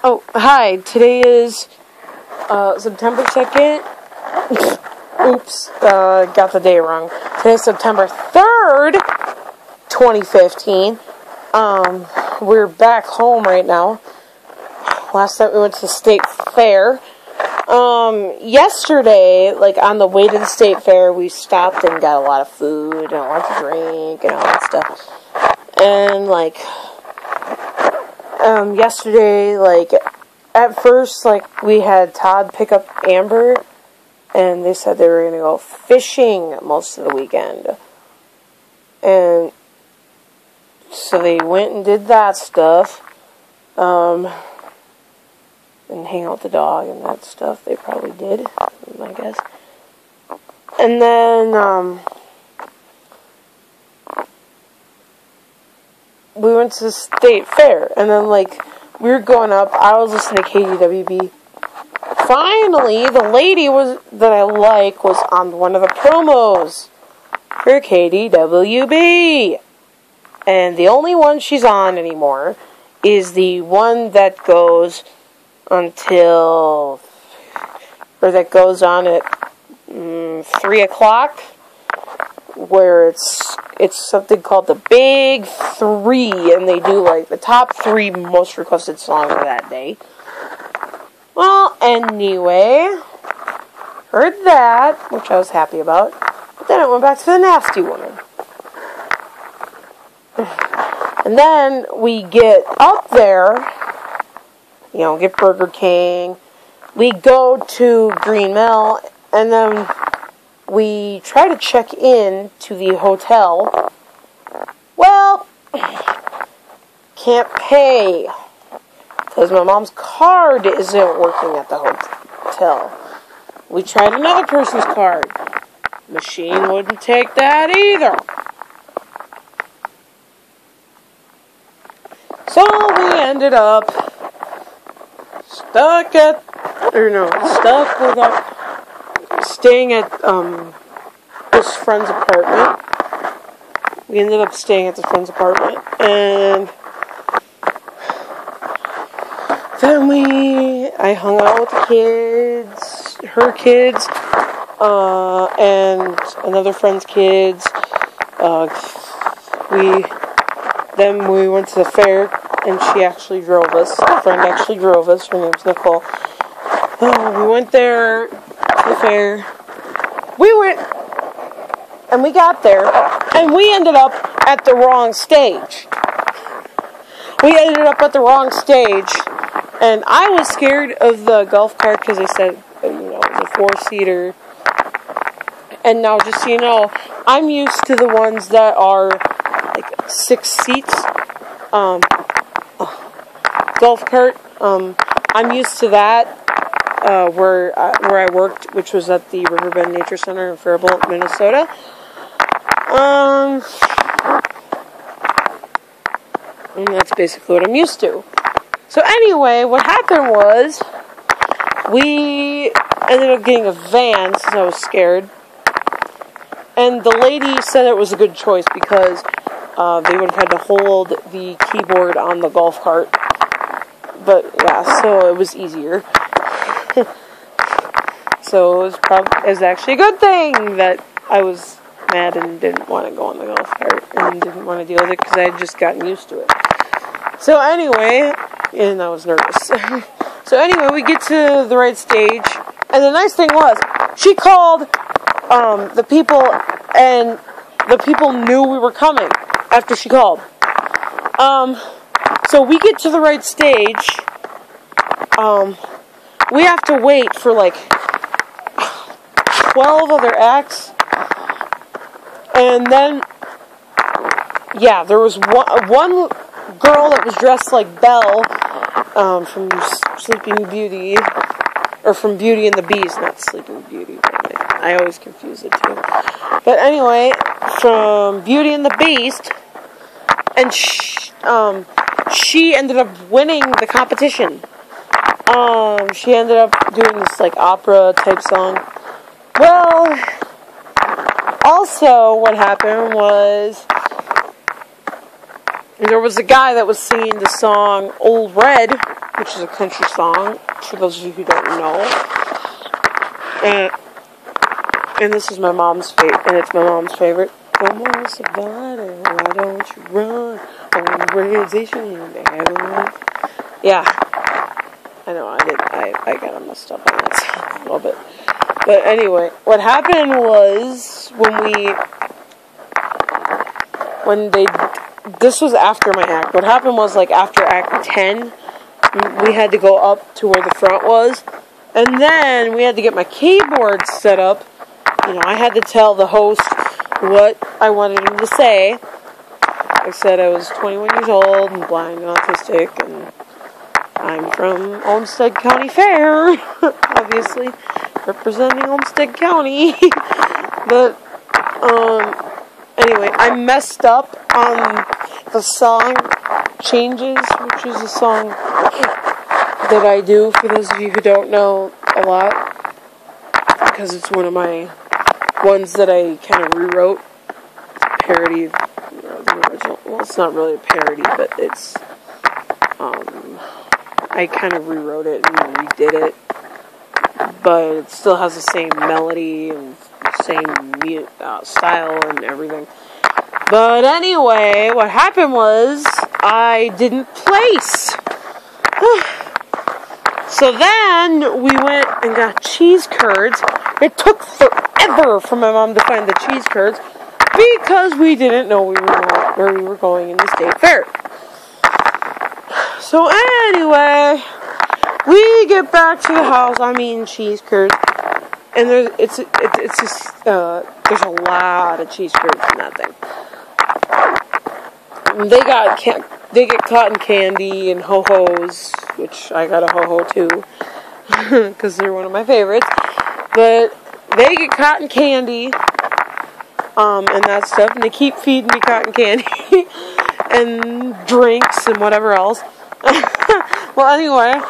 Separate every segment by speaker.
Speaker 1: Oh, hi. Today is September 2nd. Oops, got the day wrong. Today's September 3rd, 2015. We're back home right now. Last night we went to the state fair. Yesterday, on the way to the state fair, we stopped and got a lot of food and a lot to drink and all that stuff. And, yesterday, at first, we had Todd pick up Amber, and they said they were going to go fishing most of the weekend. And so they went and did that stuff, and hang out with the dog and that stuff. They probably did, I guess. And then, we went to the state fair, and then, we were going up, I was listening to KDWB. Finally, the lady that I like was on one of the promos for KDWB. And the only one she's on anymore is the one that goes on at 3 o'clock, where it's something called the Big Three, and they do the top 3 most requested songs of that day. Well, anyway, heard that, which I was happy about, but then it went back to the Nasty Woman. And then we get up there, get Burger King, we go to Green Mill, and then we try to check in to the hotel. Well, can't pay, because my mom's card isn't working at the hotel. We tried another person's card. Machine wouldn't take that either. So we ended up staying at this friend's apartment. We ended up staying at this friend's apartment, and then I hung out with the kids, her kids, and another friend's kids. Then we went to the fair, and she actually drove us. A friend actually drove us. Her name's Nicole. We went there to the fair. And we got there, and we ended up at the wrong stage. And I was scared of the golf cart because they said, it was a 4-seater. And now, just so you know, I'm used to the ones that are 6 seats. Golf cart. I'm used to that. Where I worked, which was at the Riverbend Nature Center in Faribault, Minnesota. And that's basically what I'm used to. So anyway, what happened was, we ended up getting a van since I was scared. And the lady said it was a good choice because they would have had to hold the keyboard on the golf cart. But yeah, so it was easier. So it was actually a good thing that I was mad and didn't want to go on the golf cart and didn't want to deal with it because I had just gotten used to it. So anyway, and I was nervous. So anyway, we get to the right stage, and the nice thing was, she called the people, and the people knew we were coming after she called. So we get to the right stage. We have to wait for 12 other acts, and then, there was one girl that was dressed like Belle, from Sleeping Beauty, or from Beauty and the Beast, not Sleeping Beauty, I always confuse it too. But anyway, from Beauty and the Beast, and she ended up winning the competition. She ended up doing this, opera type song. Well, also what happened was, there was a guy that was singing the song Old Red, which is a country song, for those of you who don't know. And this is my mom's favorite, and it's my mom's favorite. Come on, somebody, why don't you run on realization and yeah. I know, I got messed up on that song a little bit. But anyway, what happened was, this was after my act. What happened was, like, after Act 10, we had to go up to where the front was, and then we had to get my keyboard set up. You know, I had to tell the host what I wanted him to say. I said I was 21 years old and blind and autistic, and I'm from Olmsted County Fair, obviously, representing Olmsted County. But, anyway, I messed up on the song Changes, which is a song that I do, for those of you who don't know, a lot, because it's one of my ones that I kind of rewrote. It's a parody of the original. Well, it's not really a parody, but it's, I kind of rewrote it and redid it, but it still has the same melody and same style and everything. But anyway, what happened was, I didn't place. So then, we went and got cheese curds. It took forever for my mom to find the cheese curds, because we didn't know where we were going in the state fair. So anyway, we get back to the house. I'm eating cheese curds, and there's a lot of cheese curds in that thing. They get cotton candy and ho-hos, which I got a ho-ho too, because they're one of my favorites. But they get cotton candy, and that stuff, and they keep feeding me cotton candy and drinks and whatever else. Well, anyway,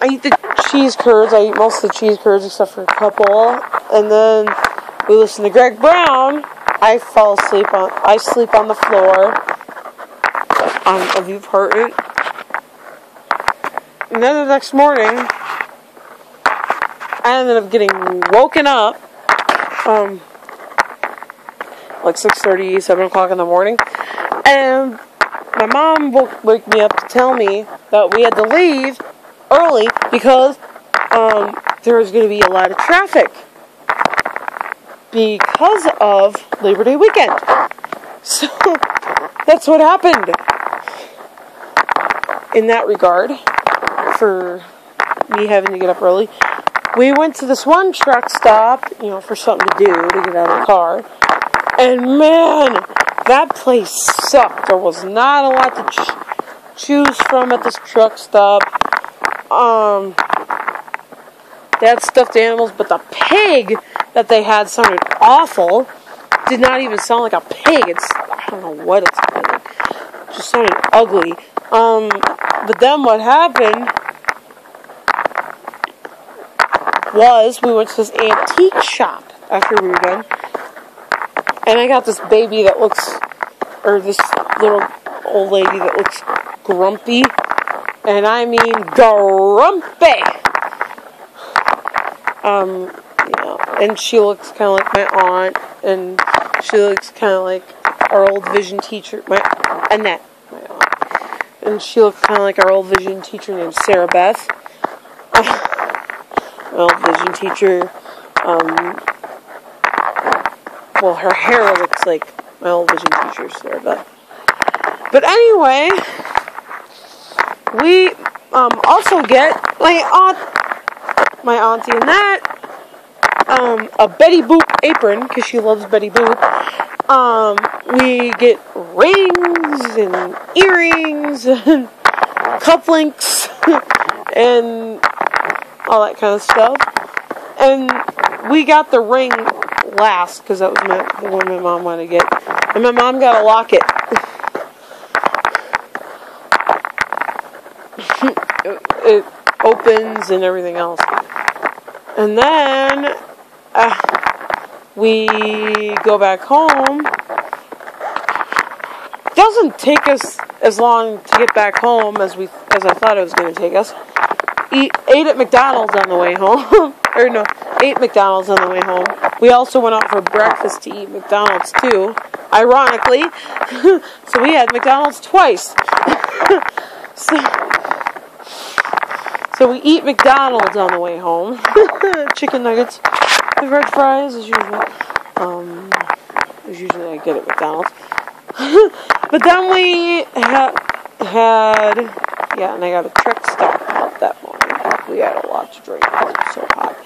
Speaker 1: I eat the cheese curds. I eat most of the cheese curds except for a couple, and then we listen to Greg Brown. I sleep on the floor. If you've heard it. And then the next morning, I ended up getting woken up, like 6:30, 7 o'clock in the morning, and my mom woke me up to tell me that we had to leave early because there was going to be a lot of traffic because of Labor Day weekend. So that's what happened in that regard, for me having to get up early. We went to this one truck stop, for something to do, to get out of the car. And man, that place sucked. There was not a lot to choose from at this truck stop. They had stuffed animals, but the pig that they had sounded awful. Did not even sound like a pig. I don't know what it sounded like. It just sounded ugly. But then what happened was, we went to this antique shop after we were done, and I got this baby that looks, or this little old lady that looks grumpy, and I mean grumpy. And she looks kind of like my aunt, and she looks kind of like our old vision teacher, Annette, my aunt, and she looks kind of like our old vision teacher named Sarah Beth. My old vision teacher, well, her hair looks like my old vision teacher, Sarah Beth. But anyway, we also get my auntie Annette, a Betty Boop apron, because she loves Betty Boop. We get rings and earrings and cufflinks and all that kind of stuff. And we got the ring last, because that was the one my mom wanted to get. And my mom got a locket. It opens and everything else. And then we go back home. didn't take us as long to get back home as I thought it was going to take us. Ate at McDonald's on the way home. Or no, ate McDonald's on the way home. We also went out for breakfast to eat McDonald's too, ironically. So we had McDonald's twice. So we eat McDonald's on the way home. Chicken nuggets, french fries as usual. As usually I get at McDonald's. But then we had, and I got a Trek stock out that morning. We had a lot to drink because it was so hot.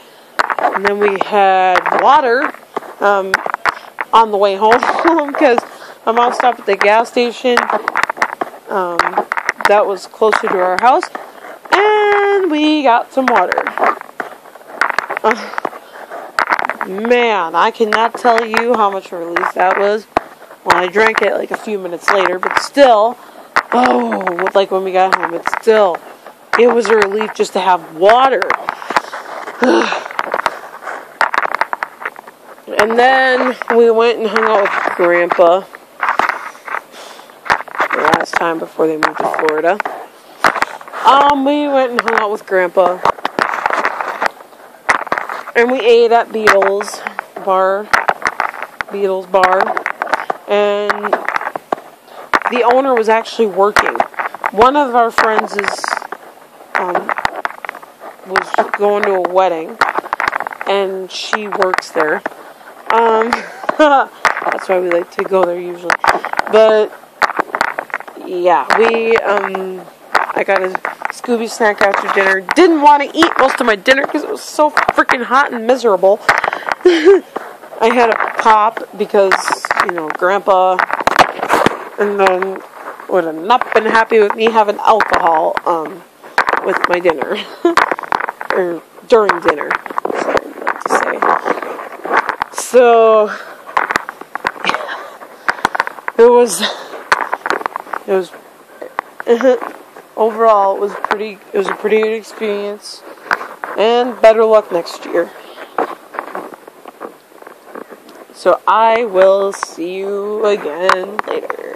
Speaker 1: And then we had water on the way home because my mom stopped at the gas station that was closer to our house, and we got some water. Man, I cannot tell you how much of a relief that was. Well, I drank it like a few minutes later, but still, like when we got home, it was a relief just to have water. And then we went and hung out with Grandpa the last time before they moved to Florida. We went and hung out with Grandpa. And we ate at Beatles Bar. And the owner was actually working. One of our friends was going to a wedding, and she works there. That's why we like to go there usually. But yeah, I got a Scooby snack after dinner. Didn't want to eat most of my dinner because it was so freaking hot and miserable. I had a pop because, Grandpa, and then would have not been happy with me having alcohol with my dinner. Or during dinner, that's what I meant to say. So, it was overall, it was a pretty good experience, and better luck next year. So I will see you again later.